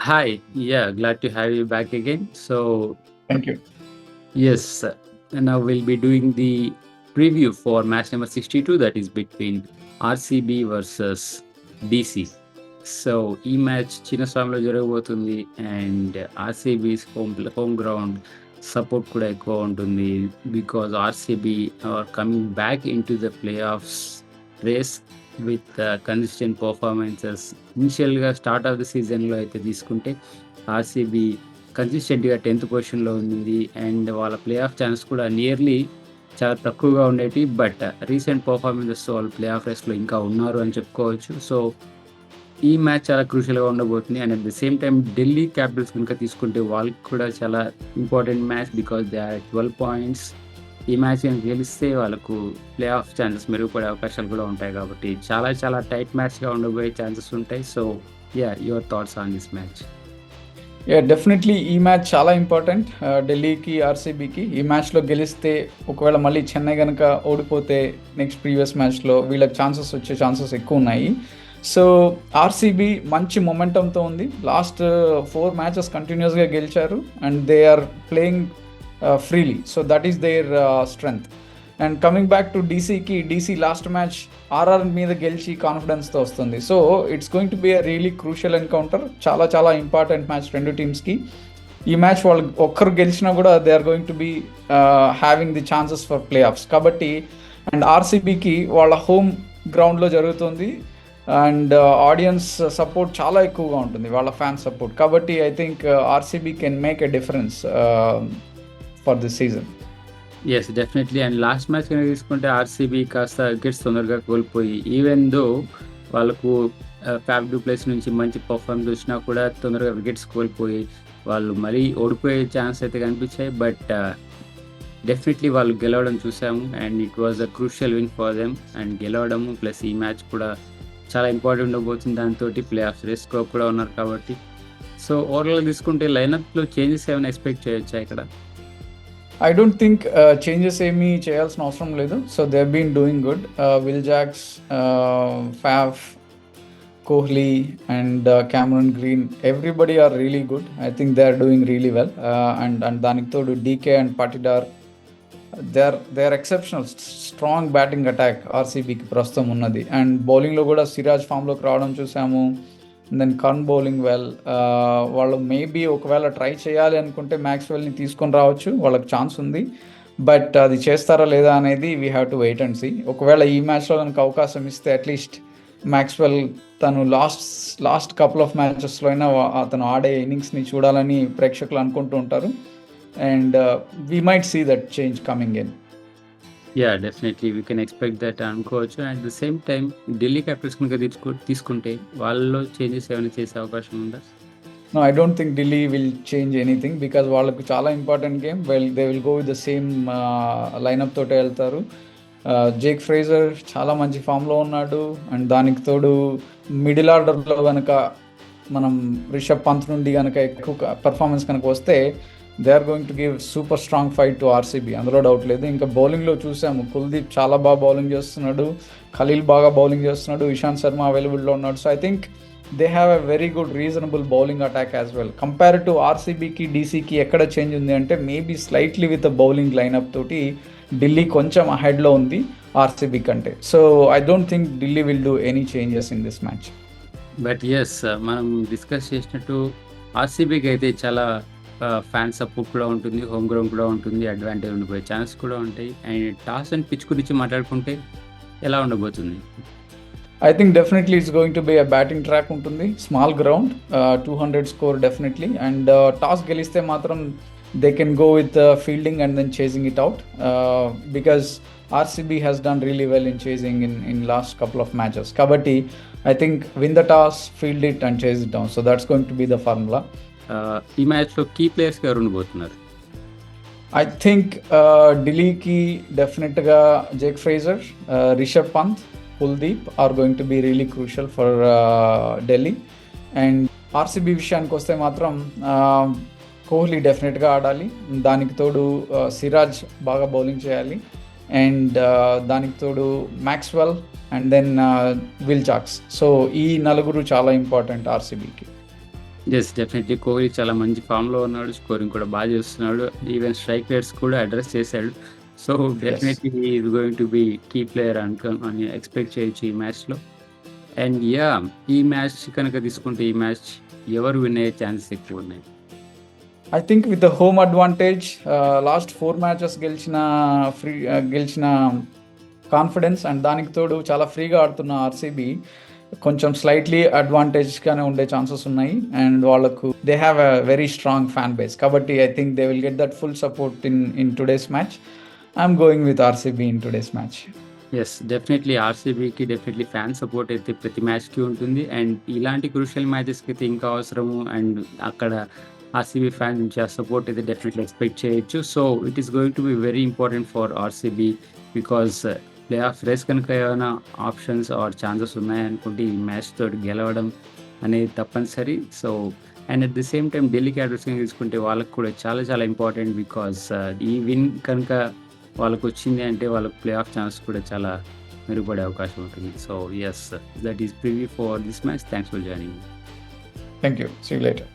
Hi, yeah, glad to have you back again. So, Thank you. yes, now we'll be doing the preview for match number 62, that is between RCB versus DC. So ఈ match చిన్నస్వామిలో జరగబోతుంది and RCB's home ground support కూడా ఎక్కువ ఉంటుంది because RCB are coming back into the playoffs race with consistent performances. ఇనిషియల్గా start of the సీజన్లో అయితే తీసుకుంటే ఆర్సీబీ కన్సిస్టెంట్గా 10th పొజిషన్లో ఉంది అండ్ వాళ్ళ ప్లే ఆఫ్ ఛాన్స్ కూడా నియర్లీ చాలా తక్కువగా ఉండేవి. బట్ రీసెంట్ పర్ఫార్మెన్సెస్ వాళ్ళు ప్లే ఆఫ్ రేస్లో ఇంకా ఉన్నారు అని చెప్పుకోవచ్చు. సో ఈ మ్యాచ్ చాలా క్రూషియల్గా ఉండబోతుంది and at the same time Delhi Capitals కనుక తీసుకుంటే వాళ్ళకి కూడా చాలా important match because they are 12 points. ఈ మ్యాచ్ కనుక గెలిస్తే వాళ్ళకు ప్లే ఆఫ్ ఛాన్సెస్ మెరుగుపడే అవకాశాలు కూడా ఉంటాయి కాబట్టి చాలా చాలా టైట్ మ్యాచ్గా ఉండబోయే ఛాన్సెస్ ఉంటాయి. So yeah, your thoughts on this match? Definitely ఈ మ్యాచ్ చాలా ఇంపార్టెంట్ ఢిల్లీకి, ఆర్సీబీకి. ఈ మ్యాచ్లో గెలిస్తే ఒకవేళ మళ్ళీ చెన్నై కనుక ఓడిపోతే నెక్స్ట్ ప్రీవియస్ మ్యాచ్లో వీళ్ళకి వచ్చే ఛాన్సెస్ ఎక్కువ ఉన్నాయి. సో ఆర్సీబీ మంచి మొమెంటంతో ఉంది. లాస్ట్ 4 మ్యాచెస్ కంటిన్యూస్గా గెలిచారు and they are playing freely. So that is their strength. And coming back to DC last match RR మీద గెలిచి కాన్ఫిడెన్స్తో వస్తుంది. So it's going to be a really crucial encounter. చాలా చాలా ఇంపార్టెంట్ మ్యాచ్ రెండు టీమ్స్కి. ఈ మ్యాచ్ వాళ్ళు ఒక్కరు గెలిచినా కూడా they are going to be having the chances for playoffs కాబట్టి. అండ్ ఆర్సీబీకి వాళ్ళ హోమ్ గ్రౌండ్లో జరుగుతుంది అండ్ ఆడియన్స్ సపోర్ట్ చాలా ఎక్కువగా ఉంటుంది, వాళ్ళ ఫ్యాన్ సపోర్ట్ కాబట్టి. I think RCB can make a difference for this season. Yes, definitely. And last match కనుక తీసుకుంటే ఆర్సీబీ కాస్త వికెట్స్ తొందరగా కోల్పోయి ఈవెన్ దో వాళ్ళకు ఫ్యాబ్ డూ ప్లేస్ నుంచి మంచి పర్ఫార్మెన్స్ వచ్చినా కూడా తొందరగా వికెట్స్ కోల్పోయి వాళ్ళు మరీ ఓడిపోయే ఛాన్స్ అయితే కనిపించాయి. బట్ డెఫినెట్లీ వాళ్ళు గెలవడం చూసాము and it was a crucial win for them. And గెలవడము ప్లస్ ఈ మ్యాచ్ కూడా చాలా ఇంపార్టెంట్ ఉండబోతుంది. దాంతో ప్లే ఆఫ్ రేస్లో కూడా ఉన్నారు కాబట్టి. సో ఓవరాల్గా తీసుకుంటే లైనప్లో చేంజెస్ ఏమైనా ఎక్స్పెక్ట్ చేయొచ్చా ఇక్కడ? ఐ డోంట్ థింక్ చేంజెస్ ఏమీ చేయాల్సిన అవసరం లేదు. So they have been doing good. Will Jacks, Faf, Kohli and Cameron Green, everybody are really good. I think they are doing really well. And దానికి తోడు DK and Patidar, they are exceptional. Strong batting attack ఆర్సీబీకి ప్రస్తుతం ఉన్నది. And బౌలింగ్లో కూడా సిరాజ్ ఫామ్లోకి రావడం చూసాము. Then Karn bowling well. వాళ్ళు మేబీ ఒకవేళ ట్రై చేయాలి అనుకుంటే మ్యాక్స్వెల్ని తీసుకొని రావచ్చు, వాళ్ళకి ఛాన్స్ ఉంది. బట్ అది చేస్తారా లేదా అనేది we have to wait and see. ఒకవేళ ఈ మ్యాచ్లో కనుక అవకాశం ఇస్తే అట్లీస్ట్ మ్యాక్స్వెల్ తను లాస్ట్ కపుల్ ఆఫ్ మ్యాచెస్లో అయినా అతను ఆడే ఇన్నింగ్స్ని చూడాలని ప్రేక్షకులు అనుకుంటూ ఉంటారు. And we might see that change coming in. Yeah, definitely we can expect that అనుకోవచ్చు. And the same time Delhi Capitals కనుక తీసుకుంటే వాళ్ళలో చేంజెస్ ఏమైనా చేసే అవకాశం ఉందా? No, I don't think Delhi will change anything because వాళ్ళకు చాలా important game. They will go with the same lineup తోటే వెళ్తారు. జేక్ ఫ్రేజర్ చాలా మంచి ఫామ్లో ఉన్నాడు. అండ్ దానికి తోడు మిడిల్ ఆర్డర్లో కనుక మనం రిషబ్ పంత్ నుండి కనుక ఎక్కువ పర్ఫార్మెన్స్ కనుక వస్తే they are going to give super strong fight to RCB, అందులో డౌట్ లేదు. ఇంకా బౌలింగ్లో చూసాము, కుల్దీప్ చాలా బాగా బౌలింగ్ చేస్తున్నాడు, ఖలీల్ బాగా బౌలింగ్ చేస్తున్నాడు, ఇషాంత్ శర్మ అవైలబుల్లో ఉన్నాడు. So I think they have a very good reasonable bowling attack as well. Compare to ఆర్సీబీకి, డీసీకి ఎక్కడ చేంజ్ ఉంది అంటే maybe slightly with bowling lineup తోటి ఢిల్లీ కొంచెం అహెడ్లో ఉంది ఆర్సీబీ కంటే. So I don't think Delhi will do any changes in this match. But yes, మనం డిస్కస్ చేసినట్టు ఆర్సీబీకి అయితే చాలా ఫ్యాన్ సపోర్ట్ కూడా ఉంటుంది, హోమ్ గ్రౌండ్ కూడా ఉంటుంది, అడ్వాంటేజ్ ఉండిపోయే ఛాన్స్ కూడా ఉంటాయి. అండ్ టాస్ అండ్ పిచ్ గురించి మాట్లాడుకుంటే ఎలా ఉండబోతుంది? I think definitely it's going to be a batting track ఉంటుంది, small ground, 200 score definitely. And toss గెలిస్తే మాత్రం they can go with fielding and then chasing it out because RCB has done really well in chasing in last couple of matches. కాబట్టి I think win the toss, field it and chase it down. So that's going to be the formula. ఈ మ్యాచ్లో key players ఎవరు ఉండబోతున్నారు? I think ఢిల్లీకి డెఫినెట్గా Jake Fraser, Rishabh Pant, Kuldeep are going to be really crucial for Delhi. And RCB విషయానికి వస్తే మాత్రం కోహ్లీ డెఫినెట్గా ఆడాలి, దానికి తోడు సిరాజ్ బాగా బౌలింగ్ చేయాలి, అండ్ దానికి తోడు Maxwell and then Will Jacks. So ఈ నలుగురు చాలా ఇంపార్టెంట్ ఆర్సీబీకి. యెస్. డెఫినెట్‌లీ కోహ్లీ చాలా మంచి ఫామ్‌లో ఉన్నాడు. స్కోరింగ్ కూడా చేస్తున్నాడు. ఈవెన్ స్ట్రైక్ రేట్స్ కూడా అడ్రెస్ చేశాడు. So, yes. Definitely he is going to be key player అని ఎక్స్‌పెక్ట్ చేయొచ్చు ఈ మ్యాచ్‌లో. అండ్ ఈ మ్యాచ్ కనుక తీసుకుంటే ఈ మ్యాచ్ ఎవరు విన్ అయ్యే ఛాన్సెస్ ఎక్కువున్నాయి? I think with the home advantage last 4 matches గెలిచిన కాన్ఫిడెన్స్ అండ్ దానికి తోడు చాలా ఫ్రీగా ఆడుతున్న ఆర్సీబీ కొంచెం స్లైట్లీ అడ్వాంటేజ్గానే ఉండే ఛాన్సెస్ ఉన్నాయి. అండ్ వాళ్ళకు they have a very strong fan base కాబట్టి I think they will get that full support in today's match. I'm going with RCB in today's match. Yes. Definitely ఆర్‌సీబీకి definitely fan support అయితే ప్రతి మ్యాచ్‌కి ఉంటుంది. And ఇలాంటి crucial మ్యాచెస్‌కి అయితే ఇంకా అవసరము. అండ్ అక్కడ ఆర్‌సీబీ ఫ్యాన్స్ నుంచి ఆ సపోర్ట్ అయితే డెఫినెట్‌లీ ఎక్స్‌పెక్ట్ చేయొచ్చు. So, it is going to be very important for RCB because playoff race కనుక ఏమైనా ఆప్షన్స్ ఆర్ ఛాన్సెస్ ఉన్నాయనుకుంటే ఈ మ్యాచ్ తోటి గెలవడం అనేది తప్పనిసరి. So, and at the same time Delhi క్యాపిటల్స్‌ని తీసుకుంటే వాళ్ళకి కూడా చాలా చాలా ఇంపార్టెంట్ బికాజ్ ఈ విన్ కనుక వాళ్ళకొచ్చింది అంటే వాళ్ళకి ప్లే ఆఫ్ ఛాన్స్ కూడా చాలా మెరుగుపడే అవకాశం ఉంటుంది. So, yes, that is preview for this match. Thanks for joining. Thank you. See you later.